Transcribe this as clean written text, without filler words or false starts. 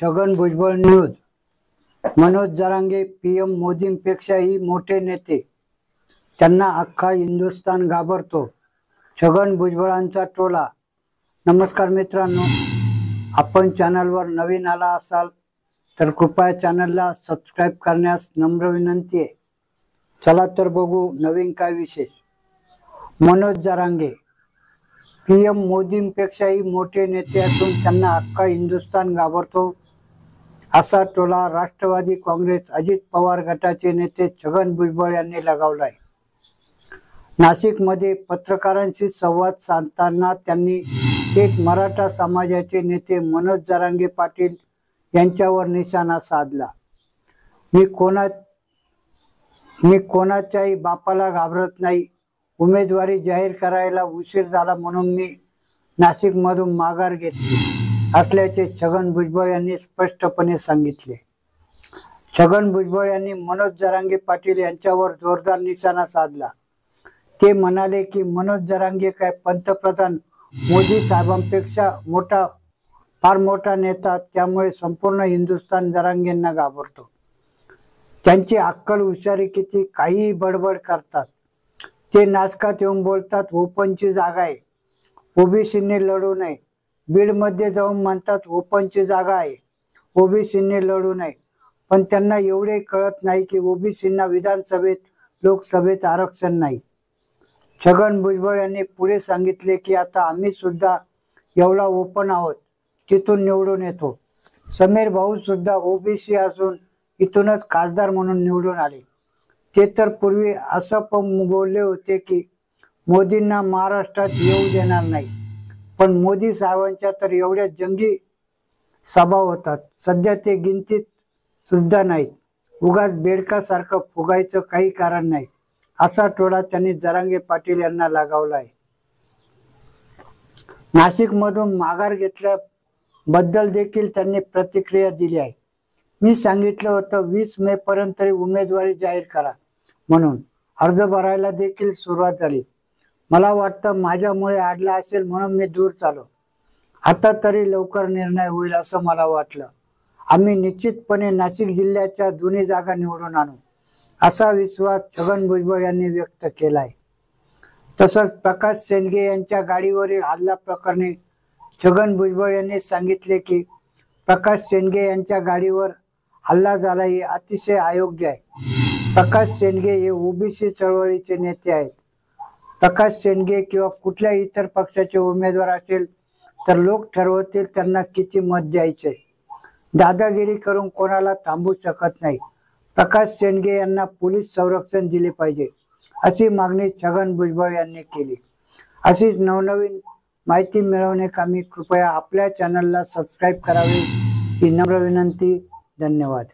Chhagan Bhujbal news. Manoj Jarange PM मोदींपेक्षाही मोठे नेते, त्यांना अख्खा हिंदुस्थान घाबरतो। छगन भुजबळांचा टोला। नमस्कार मित्रांनो, आपण चॅनलवर नवीन आला असाल तर कृपया चॅनलला सबस्क्राइब करण्यास नम्र विनंती आहे। चला तर बघू नवीन काय विशेष। मनोज जरांगे पीएम मोदींपेक्षाही मोठे नेते असून त्यांना अख्खा हिंदुस्थान घाबरतो, असा टोला राष्ट्रवादी काँग्रेस अजित पवार गटाचे नेते छगन भुजबळ यांनी लगावलाय। नाशिकमध्ये पत्रकारांशी संवाद साधताना त्यांनी थेट मराठा समाजाचे नेते मनोज जरांगे पाटील यांच्यावर निशाणा साधला। मी कोणाच्याही बापाला घाबरत नाही। उमेदवारी जाहीर करायला उशीर झाला म्हणून मी नाशिकमधून माघार घेतली असल्याचे छगन भुजबळ यांनी स्पष्टपणे सांगितले। छगन भुजबळ यांनी मनोज जरांगे पाटील यांच्यावर जोरदार निशाणा साधला। ते म्हणाले की मनोज जरांगे काय पंतप्रधान मोदी साहेबांपेक्षा फार मोठा नेता, त्यामुळे संपूर्ण हिंदुस्थान जरांगेंना घाबरतो। त्यांची अक्कल हुशारी किती, काहीही बडबड करतात। ते नाशकात येऊन बोलतात ओपनची जागा आहे, ओबीसीने लढू नये। बीडमध्ये जाऊन म्हणतात ओपनची जागा आहे, ओबीसीने लढू नये। पण त्यांना एवढे कळत नाही की ओबीसींना विधानसभेत लोकसभेत आरक्षण नाही। छगन भुजबळ यांनी पुढे सांगितले की आता आम्ही सुद्धा एवढा ओपन आहोत, तिथून निवडून येतो। समीर भाऊ सुद्धा ओबीसी असून इथूनच खासदार म्हणून निवडून आले। ते तर पूर्वी असं पण बोलले होते की मोदींना महाराष्ट्रात येऊ देणार नाही, पण मोदी साहेबांच्या तर एवढ्या जंगी सभा होतात, सध्या ते गिनतीत सुद्धा नाहीत। उगाच बेडकासारखं फुगायचं काही कारण नाही, असा टोला त्यांनी जरांगे पाटील यांना लगावला आहे। नाशिकमधून माघार घेतल्याबद्दल देखील त्यांनी प्रतिक्रिया दिली आहे। मी सांगितलं होतं 20 मे पर्यंत तरी उमेदवारी जाहीर करा म्हणून। अर्ज भरायला देखील सुरुवात झाली। मला वाटतं माझ्यामुळे अडला असेल म्हणून मी दूर चालो। आता तरी लवकर निर्णय होईल असं मला वाटलं। आम्ही निश्चितपणे नाशिक जिल्ह्याच्या दोन्ही जागा निवडून आणू, असा विश्वास छगन भुजबळ यांनी व्यक्त केला आहे। तसंच प्रकाश शेंडगे यांच्या गाडीवरील हल्ला प्रकरणी छगन भुजबळ यांनी सांगितले की प्रकाश शेंडगे यांच्या गाडीवर हल्ला झाला हे अतिशय अयोग्य आहे। प्रकाश शेंडगे हे ओबीसी चळवळीचे नेते आहेत। प्रकाश शेंडगे किंवा कुठल्या इतर पक्षाचे उमेदवार असेल तर लोक ठरवतील त्यांना किती मत द्यायचे। दादागिरी करून कोणाला थांबवू शकत नाही। प्रकाश शेंडगे यांना पोलीस संरक्षण दिले पाहिजे, अशी मागणी छगन भुजबळ यांनी केली। अशीच नवनवीन माहिती मिळवण्याकामी कृपया आपल्या चॅनलला सबस्क्राइब करावे ही नम्र विनंती। धन्यवाद।